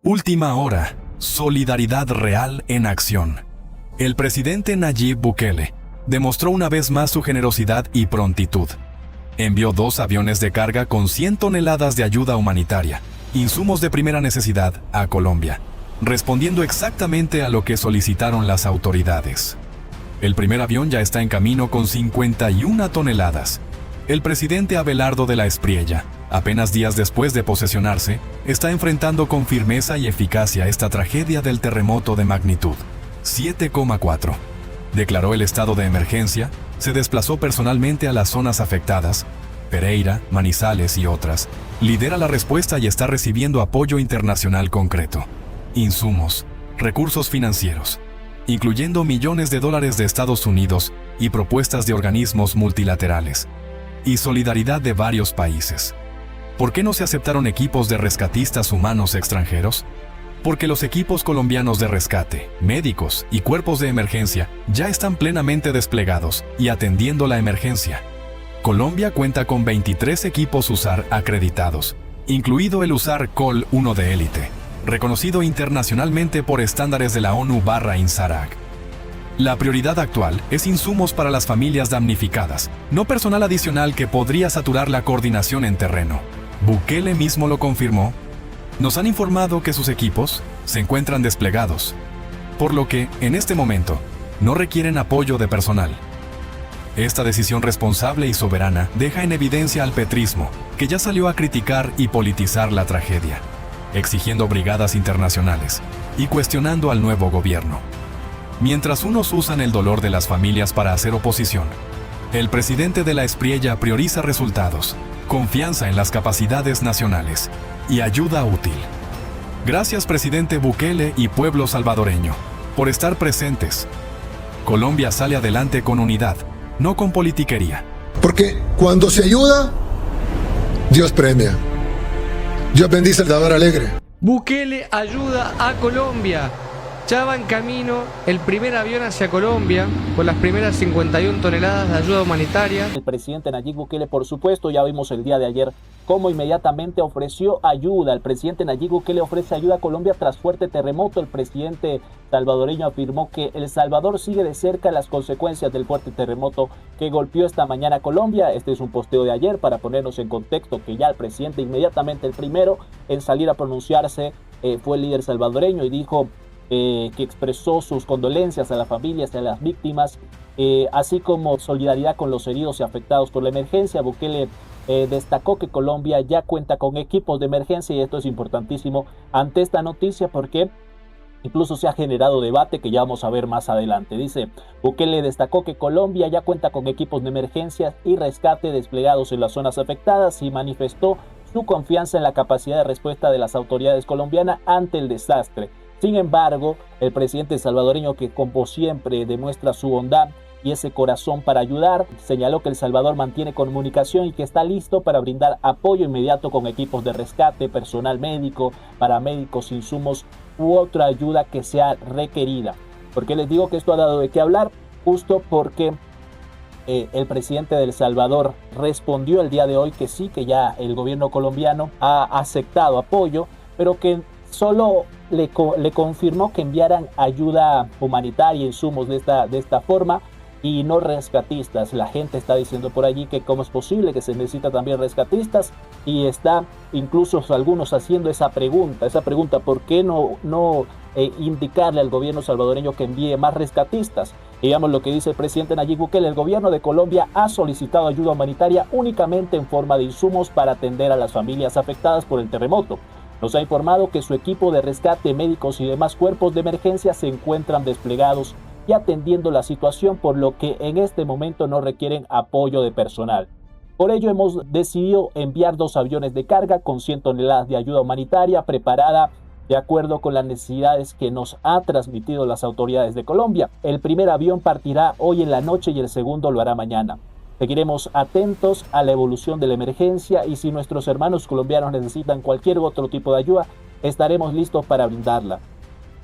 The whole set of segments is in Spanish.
Última hora. Solidaridad real en acción. El presidente Nayib Bukele demostró una vez más su generosidad y prontitud. Envió 2 aviones de carga con 100 toneladas de ayuda humanitaria, insumos de primera necesidad, a Colombia, respondiendo exactamente a lo que solicitaron las autoridades. El primer avión ya está en camino con 51 toneladas. El presidente Abelardo de la Espriella, apenas días después de posesionarse, está enfrentando con firmeza y eficacia esta tragedia del terremoto de magnitud 7,4. Declaró el estado de emergencia, se desplazó personalmente a las zonas afectadas, Pereira, Manizales y otras, lidera la respuesta y está recibiendo apoyo internacional concreto, insumos, recursos financieros, incluyendo millones de dólares de Estados Unidos y propuestas de organismos multilaterales, y solidaridad de varios países. ¿Por qué no se aceptaron equipos de rescatistas humanos extranjeros? Porque los equipos colombianos de rescate, médicos y cuerpos de emergencia ya están plenamente desplegados y atendiendo la emergencia. Colombia cuenta con 23 equipos USAR acreditados, incluido el USAR Col 1 de élite, reconocido internacionalmente por estándares de la ONU/INSARAG. La prioridad actual es insumos para las familias damnificadas, no personal adicional que podría saturar la coordinación en terreno. Bukele mismo lo confirmó. Nos han informado que sus equipos se encuentran desplegados, por lo que, en este momento, no requieren apoyo de personal. Esta decisión responsable y soberana deja en evidencia al petrismo, que ya salió a criticar y politizar la tragedia, exigiendo brigadas internacionales y cuestionando al nuevo gobierno. Mientras unos usan el dolor de las familias para hacer oposición, el presidente de la Espriella prioriza resultados, confianza en las capacidades nacionales y ayuda útil. Gracias, presidente Bukele y pueblo salvadoreño, por estar presentes. Colombia sale adelante con unidad, no con politiquería. Porque cuando se ayuda, Dios premia. Dios bendice al dador alegre. Bukele ayuda a Colombia. Ya va en camino el primer avión hacia Colombia con las primeras 51 toneladas de ayuda humanitaria. El presidente Nayib Bukele, por supuesto, ya vimos el día de ayer cómo inmediatamente ofreció ayuda. El presidente Nayib Bukele ofrece ayuda a Colombia tras fuerte terremoto. El presidente salvadoreño afirmó que El Salvador sigue de cerca las consecuencias del fuerte terremoto que golpeó esta mañana a Colombia. Este es un posteo de ayer para ponernos en contexto que ya el presidente inmediatamente, el primero en salir a pronunciarse, fue el líder salvadoreño y dijo que expresó sus condolencias a las familias y a las víctimas, así como solidaridad con los heridos y afectados por la emergencia. Bukele destacó que Colombia ya cuenta con equipos de emergencia y esto es importantísimo ante esta noticia porque incluso se ha generado debate que ya vamos a ver más adelante. Dice, Bukele destacó que Colombia ya cuenta con equipos de emergencia y rescate desplegados en las zonas afectadas y manifestó su confianza en la capacidad de respuesta de las autoridades colombianas ante el desastre. Sin embargo, el presidente salvadoreño, que como siempre demuestra su bondad y ese corazón para ayudar, señaló que El Salvador mantiene comunicación y que está listo para brindar apoyo inmediato con equipos de rescate, personal médico, paramédicos, insumos u otra ayuda que sea requerida. ¿Por qué les digo que esto ha dado de qué hablar? Justo porque el presidente de El Salvador respondió el día de hoy que sí, que ya el gobierno colombiano ha aceptado apoyo, pero que solo le confirmó que enviaran ayuda humanitaria, insumos de esta forma y no rescatistas. La gente está diciendo por allí que cómo es posible que se necesita también rescatistas y está incluso algunos haciendo esa pregunta, ¿por qué no indicarle al gobierno salvadoreño que envíe más rescatistas? Y veamos lo que dice el presidente Nayib Bukele. El gobierno de Colombia ha solicitado ayuda humanitaria únicamente en forma de insumos para atender a las familias afectadas por el terremoto. Nos ha informado que su equipo de rescate, médicos y demás cuerpos de emergencia se encuentran desplegados y atendiendo la situación, por lo que en este momento no requieren apoyo de personal. Por ello hemos decidido enviar 2 aviones de carga con 100 toneladas de ayuda humanitaria preparada de acuerdo con las necesidades que nos ha transmitido las autoridades de Colombia. El primer avión partirá hoy en la noche y el segundo lo hará mañana. Seguiremos atentos a la evolución de la emergencia y si nuestros hermanos colombianos necesitan cualquier otro tipo de ayuda, estaremos listos para brindarla.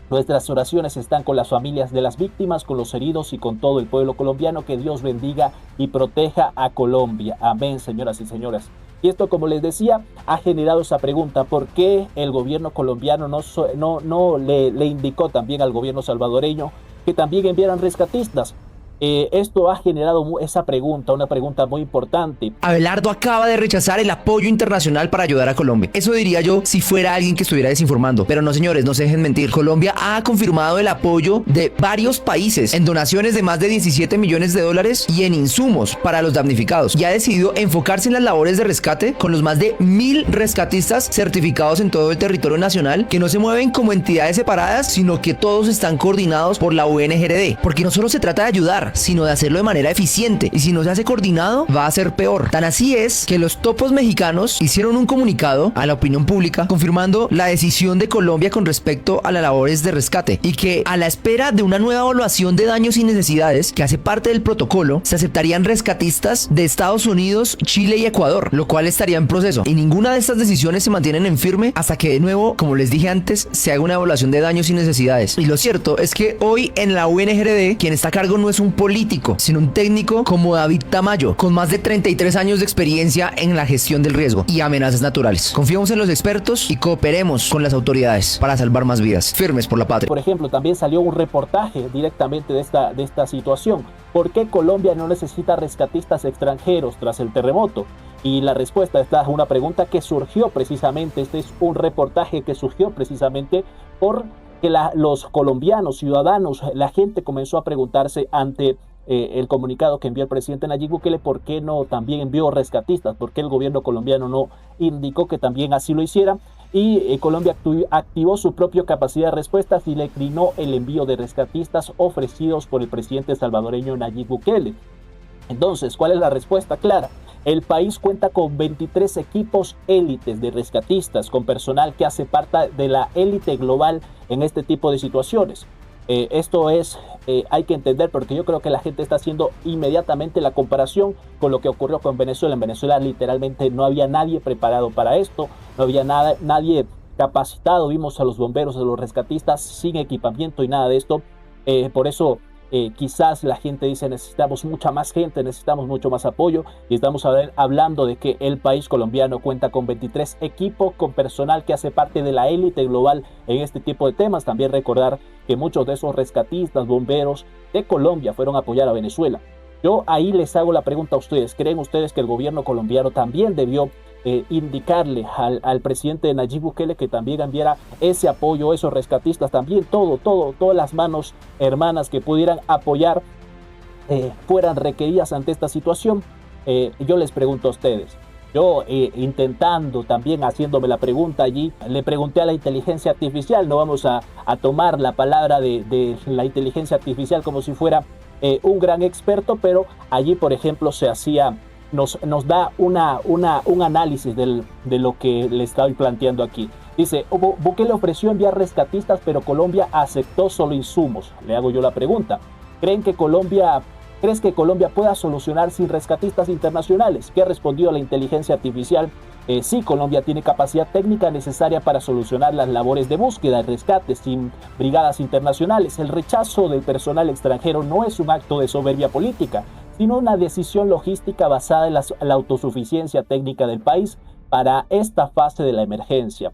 Nuestras oraciones están con las familias de las víctimas, con los heridos y con todo el pueblo colombiano. Que Dios bendiga y proteja a Colombia. Amén, señoras y señores. Y esto, como les decía, ha generado esa pregunta: ¿por qué el gobierno colombiano no le indicó también al gobierno salvadoreño que también enviaran rescatistas? Esto ha generado esa pregunta, una pregunta muy importante. Abelardo acaba de rechazar el apoyo internacional para ayudar a Colombia. Eso diría yo si fuera alguien que estuviera desinformando. Pero no, señores, no se dejen mentir. Colombia ha confirmado el apoyo de varios países en donaciones de más de 17 millones de dólares y en insumos para los damnificados. Y ha decidido enfocarse en las labores de rescate con los más de 1.000 rescatistas certificados en todo el territorio nacional, que no se mueven como entidades separadas, sino que todos están coordinados por la UNGRD. Porque no solo se trata de ayudar, sino de hacerlo de manera eficiente, y si no se hace coordinado va a ser peor. Tan así es que los topos mexicanos hicieron un comunicado a la opinión pública confirmando la decisión de Colombia con respecto a las labores de rescate, y que a la espera de una nueva evaluación de daños y necesidades que hace parte del protocolo, se aceptarían rescatistas de Estados Unidos, Chile y Ecuador, lo cual estaría en proceso, y ninguna de estas decisiones se mantienen en firme hasta que, de nuevo, como les dije antes, se haga una evaluación de daños y necesidades. Y lo cierto es que hoy en la UNGRD quien está a cargo no es un político, sino un técnico como David Tamayo, con más de 33 años de experiencia en la gestión del riesgo y amenazas naturales. Confiemos en los expertos y cooperemos con las autoridades para salvar más vidas. Firmes por la patria. Por ejemplo, también salió un reportaje directamente de esta situación. ¿Por qué Colombia no necesita rescatistas extranjeros tras el terremoto? Y la respuesta, esta es una pregunta que surgió precisamente, este es un reportaje que surgió precisamente por que los colombianos, ciudadanos, la gente comenzó a preguntarse ante el comunicado que envió el presidente Nayib Bukele, ¿por qué no también envió rescatistas? ¿Por qué el gobierno colombiano no indicó que también así lo hiciera? Y Colombia activó su propia capacidad de respuestas y le declinó el envío de rescatistas ofrecidos por el presidente salvadoreño Nayib Bukele. Entonces, ¿cuál es la respuesta clara? El país cuenta con 23 equipos élites de rescatistas, con personal que hace parte de la élite global en este tipo de situaciones. Esto hay que entender, porque yo creo que la gente está haciendo inmediatamente la comparación con lo que ocurrió con Venezuela. En Venezuela literalmente no había nadie preparado para esto, no había nadie capacitado. Vimos a los bomberos, a los rescatistas sin equipamiento y nada de esto. Por eso quizás la gente dice: necesitamos mucha más gente, necesitamos mucho más apoyo, y estamos hablando de que el país colombiano cuenta con 23 equipos, con personal que hace parte de la élite global en este tipo de temas. También recordar que muchos de esos rescatistas, bomberos de Colombia fueron a apoyar a Venezuela. Yo ahí les hago la pregunta a ustedes: ¿creen ustedes que el gobierno colombiano también debió indicarle al presidente Nayib Bukele que también enviara ese apoyo, esos rescatistas, también todas las manos hermanas que pudieran apoyar fueran requeridas ante esta situación? Yo les pregunto a ustedes. Yo intentando también, haciéndome la pregunta allí, le pregunté a la inteligencia artificial. No vamos a tomar la palabra de la inteligencia artificial como si fuera un gran experto, pero allí, por ejemplo, nos da un análisis de lo que le estoy planteando aquí. Dice: Bukele ofreció enviar rescatistas, pero Colombia aceptó solo insumos. Le hago yo la pregunta: ¿crees que Colombia pueda solucionar sin rescatistas internacionales? ¿Qué respondió la inteligencia artificial? Sí, Colombia tiene capacidad técnica necesaria para solucionar las labores de búsqueda y rescate sin brigadas internacionales. El rechazo del personal extranjero no es un acto de soberbia política, sino una decisión logística basada en la autosuficiencia técnica del país para esta fase de la emergencia.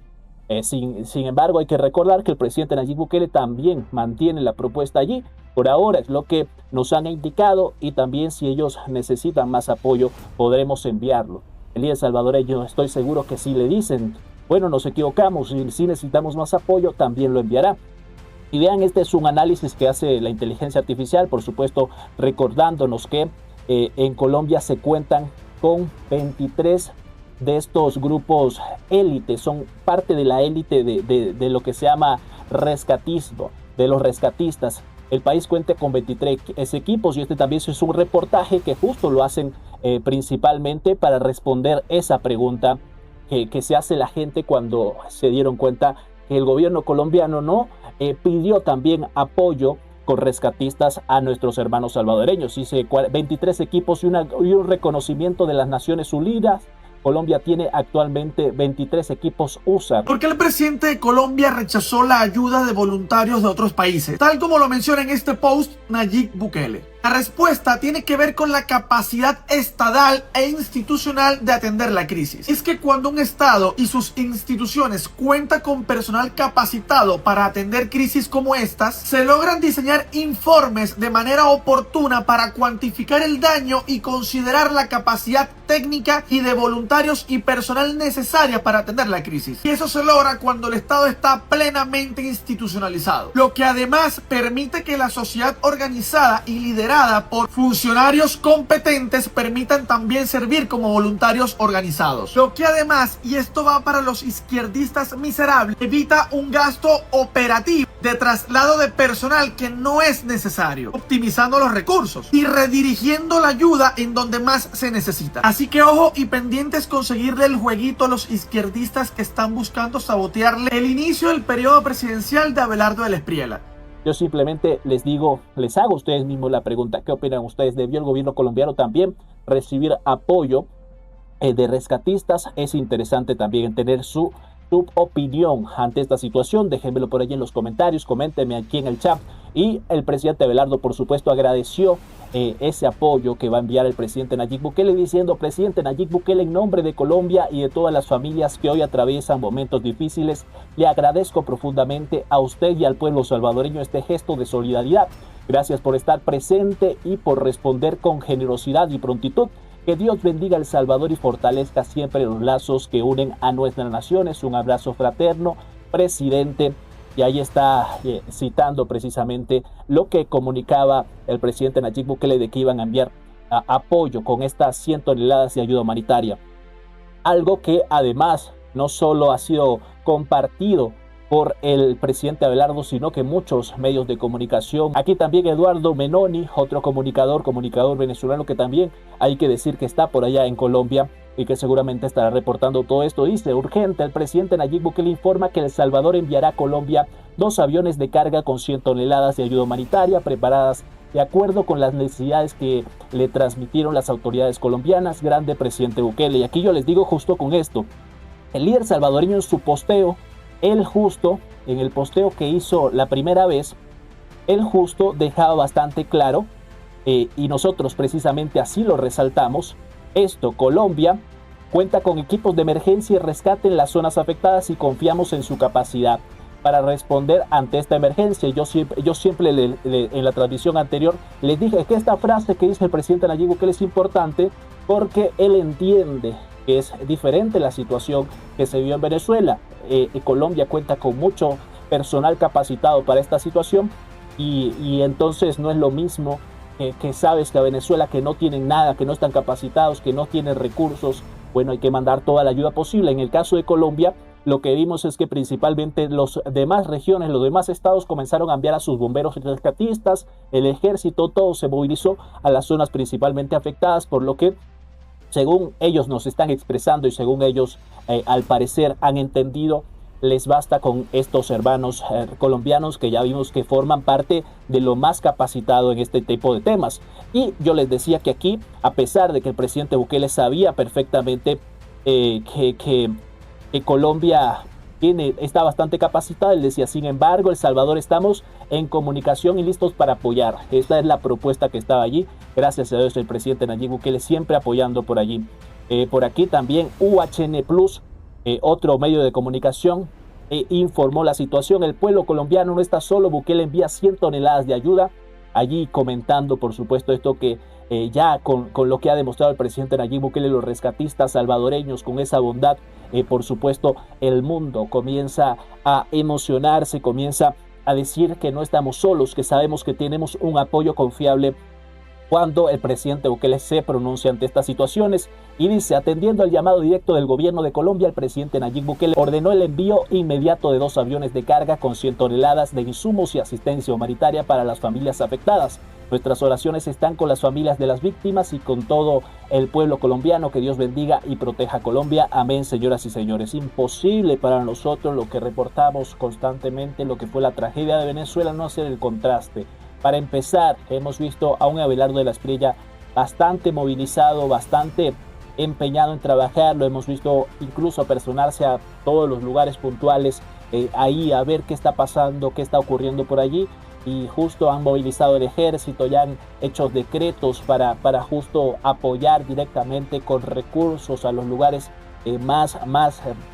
Sin embargo, hay que recordar que el presidente Nayib Bukele también mantiene la propuesta allí. Por ahora es lo que nos han indicado, y también si ellos necesitan más apoyo podremos enviarlo. El líder salvadoreño, estoy seguro que si le dicen: bueno, nos equivocamos y si necesitamos más apoyo, también lo enviará. Y vean, este es un análisis que hace la inteligencia artificial, por supuesto recordándonos que en Colombia se cuentan con 23 de estos grupos élite, son parte de la élite de lo que se llama rescatismo, de los rescatistas. El país cuenta con 23 equipos, y este también es un reportaje que justo lo hacen principalmente para responder esa pregunta que se hace la gente cuando se dieron cuenta que el gobierno colombiano no pidió también apoyo con rescatistas a nuestros hermanos salvadoreños. Dice 23 equipos y un reconocimiento de las Naciones Unidas. Colombia tiene actualmente 23 equipos USA. ¿Por qué el presidente de Colombia rechazó la ayuda de voluntarios de otros países? Tal como lo menciona en este post Nayib Bukele. La respuesta tiene que ver con la capacidad estatal e institucional de atender la crisis. Es que cuando un Estado y sus instituciones cuentan con personal capacitado para atender crisis como estas, se logran diseñar informes de manera oportuna para cuantificar el daño y considerar la capacidad técnica y de voluntarios y personal necesaria para atender la crisis. Y eso se logra cuando el Estado está plenamente institucionalizado, lo que además permite que la sociedad organizada y liderada por funcionarios competentes permitan también servir como voluntarios organizados. Lo que además, y esto va para los izquierdistas miserables, evita un gasto operativo de traslado de personal que no es necesario, optimizando los recursos y redirigiendo la ayuda en donde más se necesita. Así que ojo y pendientes con seguirle el jueguito a los izquierdistas que están buscando sabotearle el inicio del periodo presidencial de Abelardo del Espriella. Yo simplemente les digo, les hago a ustedes mismos la pregunta, ¿qué opinan ustedes? ¿Debió el gobierno colombiano también recibir apoyo de rescatistas? Es interesante también tener su opinión ante esta situación. Déjenmelo por ahí en los comentarios, coméntenme aquí en el chat. Y el presidente Abelardo, por supuesto, agradeció ese apoyo que va a enviar el presidente Nayib Bukele, diciendo: presidente Nayib Bukele, en nombre de Colombia y de todas las familias que hoy atraviesan momentos difíciles, le agradezco profundamente a usted y al pueblo salvadoreño este gesto de solidaridad. Gracias por estar presente y por responder con generosidad y prontitud. Que Dios bendiga a El Salvador y fortalezca siempre los lazos que unen a nuestras naciones. Un abrazo fraterno, presidente. Y ahí está citando precisamente lo que comunicaba el presidente Nayib Bukele de que iban a enviar apoyo con estas 100 toneladas de ayuda humanitaria. Algo que además no solo ha sido compartido por el presidente Abelardo, sino que muchos medios de comunicación. Aquí también Eduardo Menoni, otro comunicador venezolano que también hay que decir que está por allá en Colombia y que seguramente estará reportando todo esto. Dice: urgente, el presidente Nayib Bukele informa que El Salvador enviará a Colombia 2 aviones de carga con 100 toneladas de ayuda humanitaria preparadas de acuerdo con las necesidades que le transmitieron las autoridades colombianas. Grande presidente Bukele. Y aquí yo les digo justo con esto, el líder salvadoreño en su posteo, él justo en el posteo que hizo la primera vez, él justo dejaba bastante claro, y nosotros precisamente así lo resaltamos, esto: Colombia cuenta con equipos de emergencia y rescate en las zonas afectadas y confiamos en su capacidad para responder ante esta emergencia. Yo siempre en la transmisión anterior les dije que esta frase que dice el presidente Nayib Bukele es importante porque él entiende que es diferente la situación que se vio en Venezuela. Colombia cuenta con mucho personal capacitado para esta situación y entonces no es lo mismo que sabes que a Venezuela, que no tienen nada, que no están capacitados, que no tienen recursos. Bueno, hay que mandar toda la ayuda posible. En el caso de Colombia, lo que vimos es que principalmente los demás regiones, los demás estados comenzaron a enviar a sus bomberos y rescatistas, el ejército, todo se movilizó a las zonas principalmente afectadas, por lo que, según ellos nos están expresando y según ellos al parecer han entendido, les basta con estos hermanos colombianos que ya vimos que forman parte de lo más capacitado en este tipo de temas. Y yo les decía que aquí, a pesar de que el presidente Bukele sabía perfectamente que Colombia está bastante capacitada, él decía: sin embargo, El Salvador estamos en comunicación y listos para apoyar. Esta es la propuesta que estaba allí. Gracias a Dios el presidente Nayib Bukele siempre apoyando por allí. Por aquí también UHN Plus, otro medio de comunicación, informó la situación: el pueblo colombiano no está solo, Bukele envía 100 toneladas de ayuda. Allí comentando, por supuesto, esto que ya con lo que ha demostrado el presidente Nayib Bukele, los rescatistas salvadoreños con esa bondad, por supuesto, el mundo comienza a emocionarse, comienza a decir que no estamos solos, que sabemos que tenemos un apoyo confiable cuando el presidente Bukele se pronuncia ante estas situaciones. Y dice: atendiendo al llamado directo del gobierno de Colombia, el presidente Nayib Bukele ordenó el envío inmediato de 2 aviones de carga con 100 toneladas de insumos y asistencia humanitaria para las familias afectadas. Nuestras oraciones están con las familias de las víctimas y con todo el pueblo colombiano. Que Dios bendiga y proteja a Colombia. Amén, señoras y señores. Imposible para nosotros, lo que reportamos constantemente, lo que fue la tragedia de Venezuela, no hacer el contraste. Para empezar, hemos visto a un Abelardo del Espriella bastante movilizado, bastante empeñado en trabajar. Lo hemos visto incluso apersonarse a todos los lugares puntuales, ahí a ver qué está pasando, qué está ocurriendo por allí. y justo han movilizado el ejército, ya han hecho decretos para justo apoyar directamente con recursos a los lugares más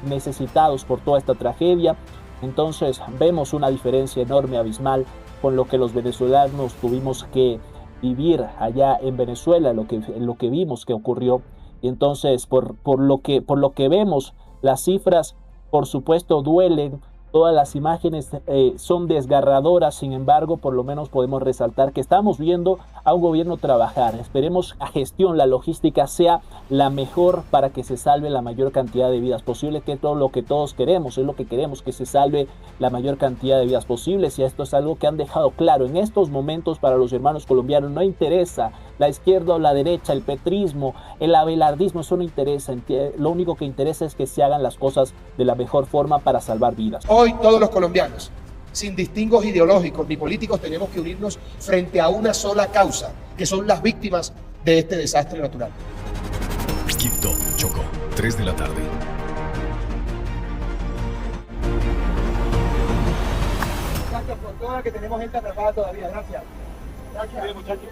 necesitados por toda esta tragedia. Entonces vemos una diferencia enorme, abismal, con lo que los venezolanos tuvimos que vivir allá en Venezuela, lo que vimos que ocurrió. Y entonces por lo que vemos, las cifras por supuesto duelen. Todas las imágenes son desgarradoras, sin embargo, por lo menos podemos resaltar que estamos viendo a un gobierno trabajar. Esperemos la gestión, la logística sea la mejor para que se salve la mayor cantidad de vidas posible, que es todo lo que todos queremos, es lo que queremos, que se salve la mayor cantidad de vidas posibles. Y esto es algo que han dejado claro en estos momentos para los hermanos colombianos. No interesa la izquierda o la derecha, el petrismo, el abelardismo, eso no interesa. Lo único que interesa es que se hagan las cosas de la mejor forma para salvar vidas. Hoy todos los colombianos, sin distingos ideológicos ni políticos, tenemos que unirnos frente a una sola causa, que son las víctimas de este desastre natural. Quibdó, Chocó, 3 de la tarde. Gracias por toda, que tenemos gente atrapada todavía. Gracias. Gracias. Bien, muchachos.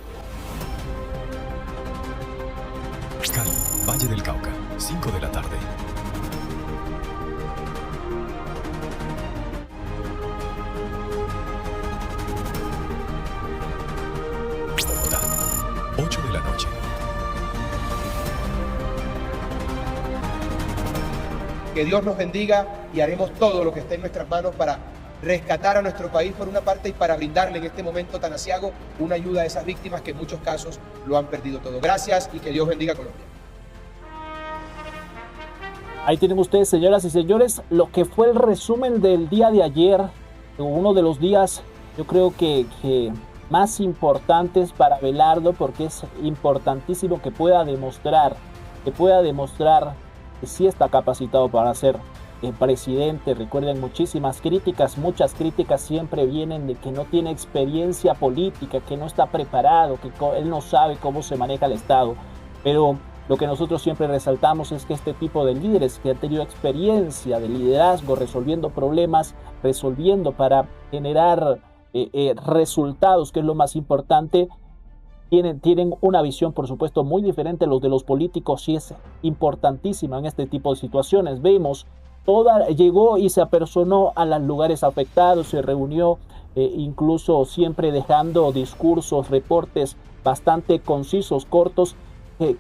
Cali, Valle del Cauca, 5 de la tarde. Bogotá, 8 de la noche. Que Dios nos bendiga y haremos todo lo que esté en nuestras manos para rescatar a nuestro país por una parte y para brindarle en este momento tan aciago una ayuda a esas víctimas que en muchos casos lo han perdido todo. Gracias y que Dios bendiga a Colombia. Ahí tienen ustedes, señoras y señores, lo que fue el resumen del día de ayer, uno de los días, yo creo que más importantes para Abelardo, porque es importantísimo que pueda demostrar que sí está capacitado para ser presidente. Recuerden, muchas críticas siempre vienen de que no tiene experiencia política, que no está preparado, que él no sabe cómo se maneja el Estado. Pero lo que nosotros siempre resaltamos es que este tipo de líderes que han tenido experiencia de liderazgo, resolviendo problemas, resolviendo para generar resultados, que es lo más importante, tienen una visión, por supuesto, muy diferente a los de los políticos, y es importantísima en este tipo de situaciones. Vemos, llegó y se apersonó a los lugares afectados, se reunió, incluso siempre dejando discursos, reportes bastante concisos, cortos,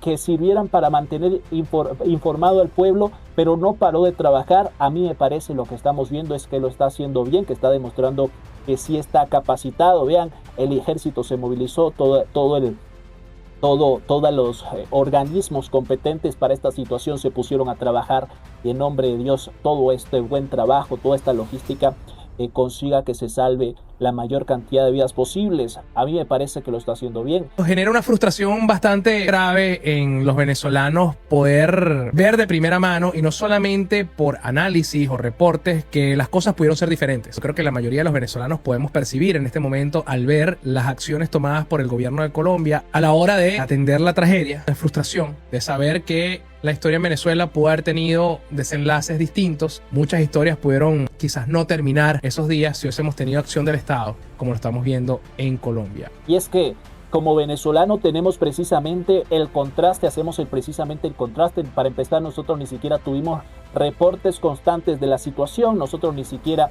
que sirvieran para mantener informado al pueblo, pero no paró de trabajar. A mí me parece lo que estamos viendo es que lo está haciendo bien, que está demostrando que sí está capacitado. Vean, el ejército se movilizó, todos los organismos competentes para esta situación se pusieron a trabajar, y en nombre de Dios todo este buen trabajo, toda esta logística consiga que se salve la mayor cantidad de vidas posibles. A mí me parece que lo está haciendo bien. Genera una frustración bastante grave en los venezolanos poder ver de primera mano, y no solamente por análisis o reportes, que las cosas pudieron ser diferentes. Yo creo que la mayoría de los venezolanos podemos percibir en este momento, al ver las acciones tomadas por el gobierno de Colombia a la hora de atender la tragedia, la frustración de saber que la historia en Venezuela pudo haber tenido desenlaces distintos. Muchas historias pudieron quizás no terminar esos días si hubiésemos tenido acción del Estado, como lo estamos viendo en Colombia. Y es que como venezolano tenemos precisamente el contraste, precisamente el contraste. Para empezar, nosotros ni siquiera tuvimos reportes constantes de la situación, nosotros ni siquiera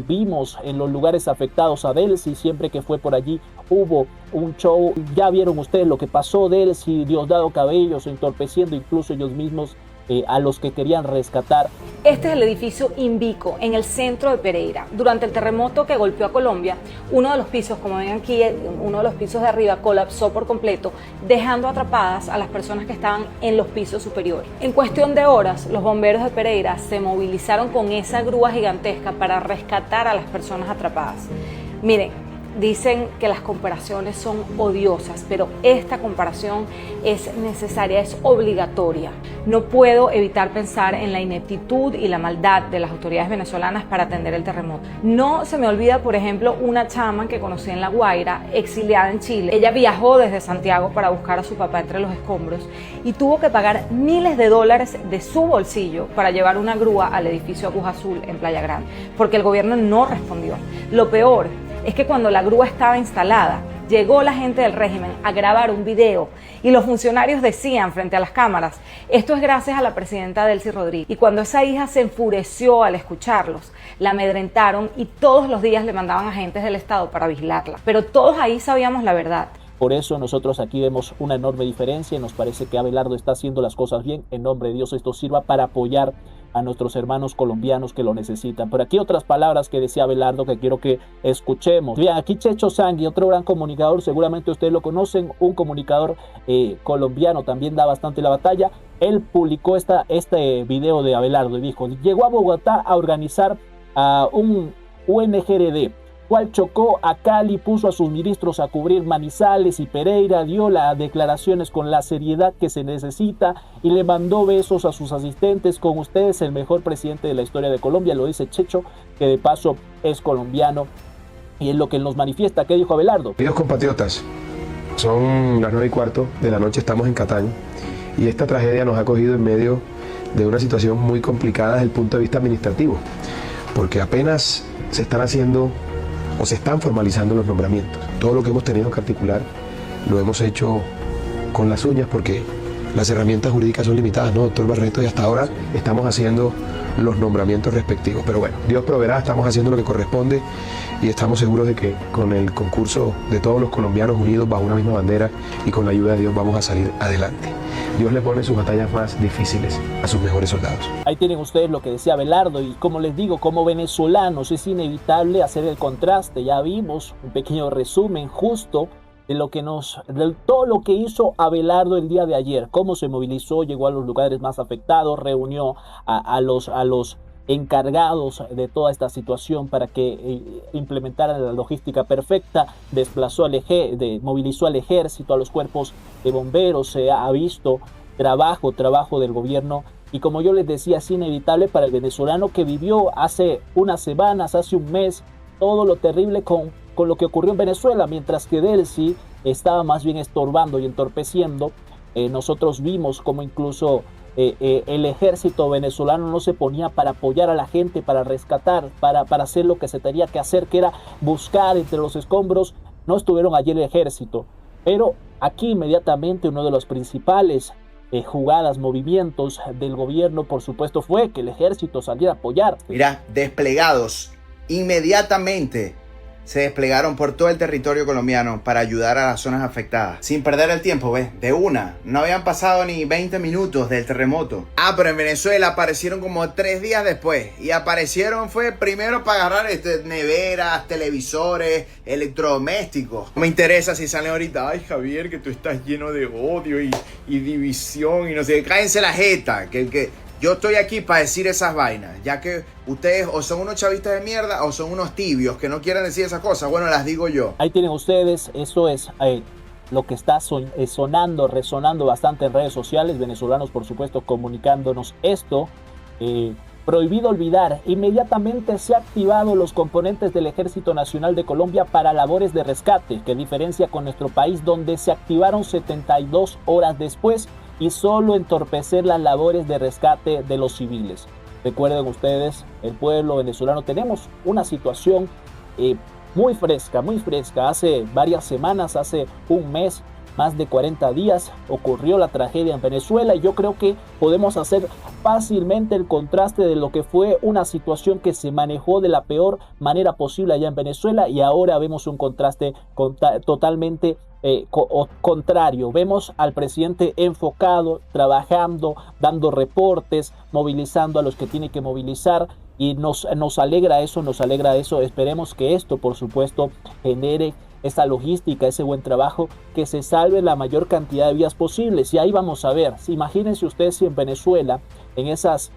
vimos en los lugares afectados a Delcy. Siempre que fue por allí hubo un show. Ya vieron ustedes lo que pasó, Delcy, Diosdado Cabello, entorpeciendo incluso ellos mismos a los que querían rescatar. Este es el edificio Invico, en el centro de Pereira. Durante el terremoto que golpeó a Colombia, uno de los pisos, como ven aquí, uno de los pisos de arriba colapsó por completo, dejando atrapadas a las personas que estaban en los pisos superiores. En cuestión de horas, los bomberos de Pereira se movilizaron con esa grúa gigantesca para rescatar a las personas atrapadas. Miren, dicen que las comparaciones son odiosas, pero esta comparación es necesaria, es obligatoria. No puedo evitar pensar en la ineptitud y la maldad de las autoridades venezolanas para atender el terremoto. No se me olvida, por ejemplo, una chama que conocí en La Guaira, exiliada en Chile. Ella viajó desde Santiago para buscar a su papá entre los escombros y tuvo que pagar miles de dólares de su bolsillo para llevar una grúa al edificio Aguja Azul en Playa Grande, porque el gobierno no respondió. Lo peor es que cuando la grúa estaba instalada, llegó la gente del régimen a grabar un video y los funcionarios decían frente a las cámaras, esto es gracias a la presidenta Delcy Rodríguez. Y cuando esa hija se enfureció al escucharlos, la amedrentaron y todos los días le mandaban agentes del Estado para vigilarla. Pero todos ahí sabíamos la verdad. Por eso nosotros aquí vemos una enorme diferencia y nos parece que Abelardo está haciendo las cosas bien. En nombre de Dios, esto sirva para apoyar a nuestros hermanos colombianos que lo necesitan. Pero aquí otras palabras que decía Abelardo que quiero que escuchemos. Bien, aquí Checho Sangui, otro gran comunicador, seguramente ustedes lo conocen, un comunicador colombiano, también da bastante la batalla. Él publicó este video de Abelardo y dijo, llegó a Bogotá a organizar a un UNGRD, cual chocó a Cali, puso a sus ministros a cubrir Manizales y Pereira, dio las declaraciones con la seriedad que se necesita y le mandó besos a sus asistentes. Con ustedes el mejor presidente de la historia de Colombia, lo dice Checho, que de paso es colombiano, y es lo que nos manifiesta. ¿Qué dijo Abelardo? Queridos compatriotas, son las 9:15 de la noche, estamos en Cataño y esta tragedia nos ha cogido en medio de una situación muy complicada desde el punto de vista administrativo, porque apenas se están haciendo o se están formalizando los nombramientos. Todo lo que hemos tenido que articular lo hemos hecho con las uñas porque las herramientas jurídicas son limitadas, ¿no, doctor Barreto? Y hasta ahora estamos haciendo los nombramientos respectivos. Pero bueno, Dios proveerá, estamos haciendo lo que corresponde y estamos seguros de que con el concurso de todos los colombianos unidos bajo una misma bandera y con la ayuda de Dios vamos a salir adelante. Dios le pone sus batallas más difíciles a sus mejores soldados. Aí tienen ustedes lo que decía Abelardo y como les digo, como venezolanos es inevitable hacer el contraste. Ya vimos un pequeño resumen justo de todo lo que hizo Abelardo el día de ayer, cómo se movilizó, llegó a los lugares más afectados, reunió a los encargados de toda esta situación para que implementaran la logística perfecta, movilizó al ejército, a los cuerpos de bomberos. Se ha visto trabajo del gobierno y como yo les decía, es inevitable para el venezolano que vivió hace unas semanas, hace un mes, todo lo terrible con lo que ocurrió en Venezuela, mientras que Delcy estaba más bien estorbando y entorpeciendo. Nosotros vimos como incluso el ejército venezolano no se ponía para apoyar a la gente, para rescatar, para hacer lo que se tenía que hacer, que era buscar entre los escombros. No estuvieron allí el ejército, pero aquí inmediatamente uno de los principales jugadas, movimientos del gobierno, por supuesto, fue que el ejército saliera a apoyar. Mira, desplegados inmediatamente se desplegaron por todo el territorio colombiano para ayudar a las zonas afectadas. Sin perder el tiempo, ¿ves? De una. No habían pasado ni 20 minutos del terremoto. Ah, pero en Venezuela aparecieron como 3 días después. Y aparecieron fue primero para agarrar neveras, televisores, electrodomésticos. No me interesa si salen ahorita. Ay, Javier, que tú estás lleno de odio y división y no sé. Cállense la jeta. Yo estoy aquí para decir esas vainas, ya que ustedes o son unos chavistas de mierda o son unos tibios que no quieren decir esas cosas. Bueno, las digo yo. Ahí tienen ustedes, eso es lo que está resonando bastante en redes sociales. Venezolanos, por supuesto, comunicándonos esto. Prohibido olvidar, inmediatamente se han activado los componentes del Ejército Nacional de Colombia para labores de rescate, que diferencia con nuestro país, donde se activaron 72 horas después y solo entorpecer las labores de rescate de los civiles. Recuerden ustedes, el pueblo venezolano, tenemos una situación muy fresca. Hace varias semanas, hace un mes, más de 40 días, ocurrió la tragedia en Venezuela y yo creo que podemos hacer fácilmente el contraste de lo que fue una situación que se manejó de la peor manera posible allá en Venezuela y ahora vemos un contraste totalmente contrario. Vemos al presidente enfocado, trabajando, dando reportes, movilizando a los que tiene que movilizar y nos alegra eso. Esperemos que esto, por supuesto, genere esa logística, ese buen trabajo, que se salve la mayor cantidad de vidas posibles. Y ahí vamos a ver, imagínense ustedes si en Venezuela, en esas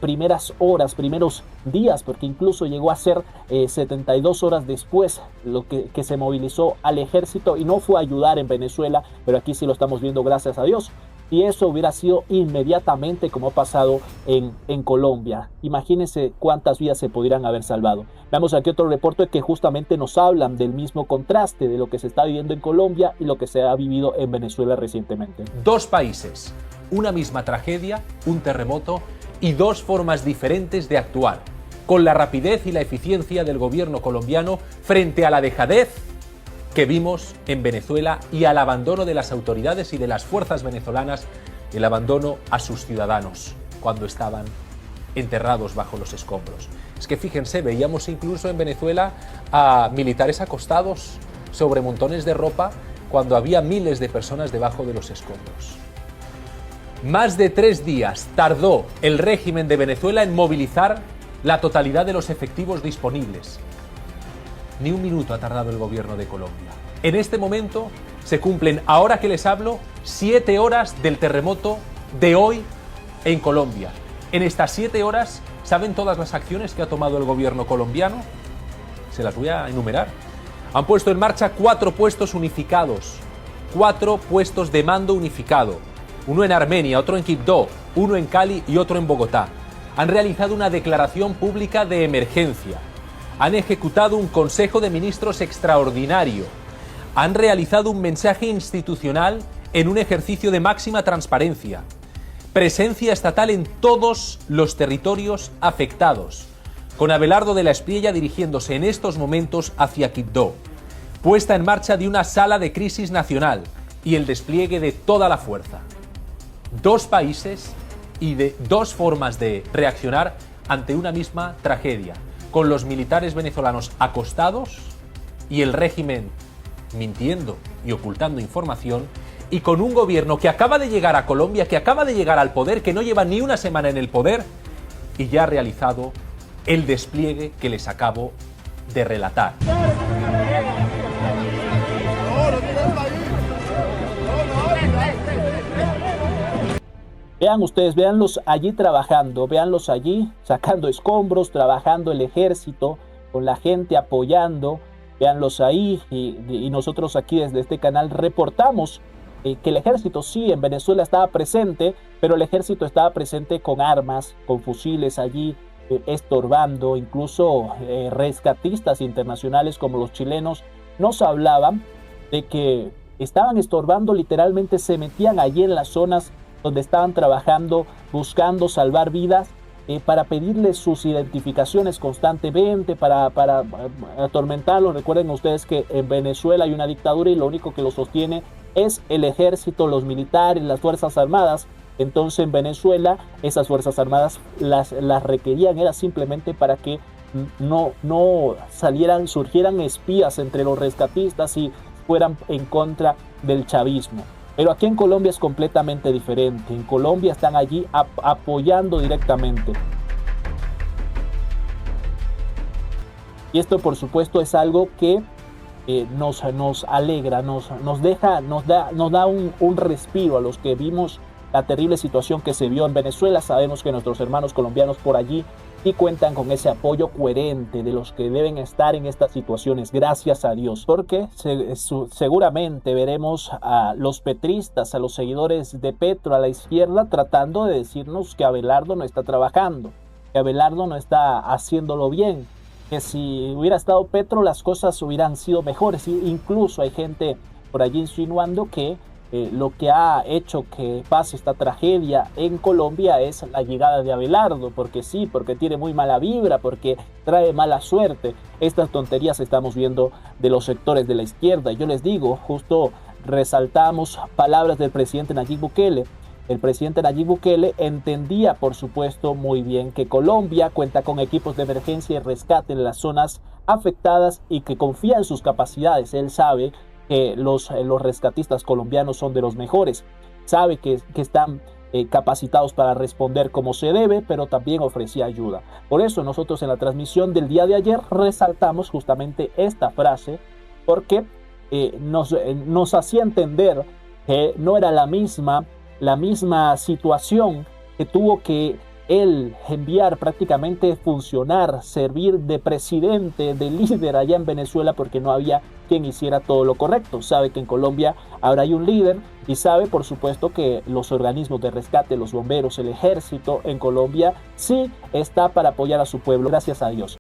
primeras horas, primeros días, porque incluso llegó a ser 72 horas después lo que se movilizó al ejército y no fue a ayudar en Venezuela, pero aquí sí lo estamos viendo, gracias a Dios. Y eso hubiera sido inmediatamente como ha pasado en Colombia. Imagínense cuántas vidas se podrían haber salvado. Veamos aquí otro reporte que justamente nos hablan del mismo contraste de lo que se está viviendo en Colombia y lo que se ha vivido en Venezuela recientemente. 2 países, una misma tragedia, un terremoto y 2 formas diferentes de actuar. con la rapidez y la eficiencia del gobierno colombiano frente a la dejadez que vimos en Venezuela y al abandono de las autoridades y de las fuerzas venezolanas, el abandono a sus ciudadanos cuando estaban enterrados bajo los escombros. Es que fíjense, veíamos incluso en Venezuela a militares acostados sobre montones de ropa cuando había miles de personas debajo de los escombros. Más de 3 días tardó el régimen de Venezuela en movilizar la totalidad de los efectivos disponibles. Ni un minuto ha tardado el gobierno de Colombia. En este momento se cumplen, ahora que les hablo, 7 horas del terremoto de hoy en Colombia. En estas 7 horas, ¿saben todas las acciones que ha tomado el gobierno colombiano? Se las voy a enumerar. Han puesto en marcha 4 puestos unificados, 4 puestos de mando unificado. Uno en Armenia, otro en Quibdó, uno en Cali y otro en Bogotá. Han realizado una declaración pública de emergencia. Han ejecutado un Consejo de Ministros extraordinario. Han realizado un mensaje institucional en un ejercicio de máxima transparencia. Presencia estatal en todos los territorios afectados, con Abelardo de la Espriella dirigiéndose en estos momentos hacia Quibdó. Puesta en marcha de una sala de crisis nacional y el despliegue de toda la fuerza. 2 países y de 2 formas de reaccionar ante una misma tragedia, con los militares venezolanos acostados y el régimen mintiendo y ocultando información, y con un gobierno que acaba de llegar a Colombia, que acaba de llegar al poder, que no lleva ni una semana en el poder y ya ha realizado el despliegue que les acabo de relatar. Vean ustedes, véanlos allí trabajando, véanlos allí sacando escombros, trabajando el ejército, con la gente apoyando, véanlos ahí y nosotros aquí desde este canal reportamos que el ejército sí en Venezuela estaba presente, pero el ejército estaba presente con armas, con fusiles allí, estorbando. Incluso rescatistas internacionales como los chilenos nos hablaban de que estaban estorbando, literalmente se metían allí en las zonas donde estaban trabajando, buscando salvar vidas, para pedirles sus identificaciones constantemente, para atormentarlos. Recuerden ustedes que en Venezuela hay una dictadura y lo único que lo sostiene es el ejército, los militares, las fuerzas armadas. Entonces en Venezuela esas fuerzas armadas las requerían, era simplemente para que no surgieran espías entre los rescatistas y fueran en contra del chavismo. Pero aquí en Colombia es completamente diferente. En Colombia están allí apoyando directamente. Y esto, por supuesto, es algo que nos alegra, nos da un respiro a los que vimos la terrible situación que se vio en Venezuela. Sabemos que nuestros hermanos colombianos por allí y cuentan con ese apoyo coherente de los que deben estar en estas situaciones, gracias a Dios, porque seguramente veremos a los petristas, a los seguidores de Petro, a la izquierda, tratando de decirnos que Abelardo no está trabajando, que Abelardo no está haciéndolo bien, que si hubiera estado Petro las cosas hubieran sido mejores. Incluso hay gente por allí insinuando que lo que ha hecho que pase esta tragedia en Colombia es la llegada de Abelardo, porque sí, porque tiene muy mala vibra, porque trae mala suerte. Estas tonterías estamos viendo de los sectores de la izquierda. Yo les digo, justo resaltamos palabras del presidente Nayib Bukele. El presidente Nayib Bukele entendía, por supuesto, muy bien que Colombia cuenta con equipos de emergencia y rescate en las zonas afectadas y que confía en sus capacidades. Él sabe que los rescatistas colombianos son de los mejores, sabe que están capacitados para responder como se debe, pero también ofrecía ayuda. Por eso nosotros en la transmisión del día de ayer resaltamos justamente esta frase, porque nos hacía entender que no era la misma situación que tuvo que él enviar, prácticamente funcionar, servir de presidente, de líder allá en Venezuela, porque no había quien hiciera todo lo correcto. Sabe que en Colombia ahora hay un líder y sabe, por supuesto, que los organismos de rescate, los bomberos, el ejército en Colombia sí está para apoyar a su pueblo, gracias a Dios.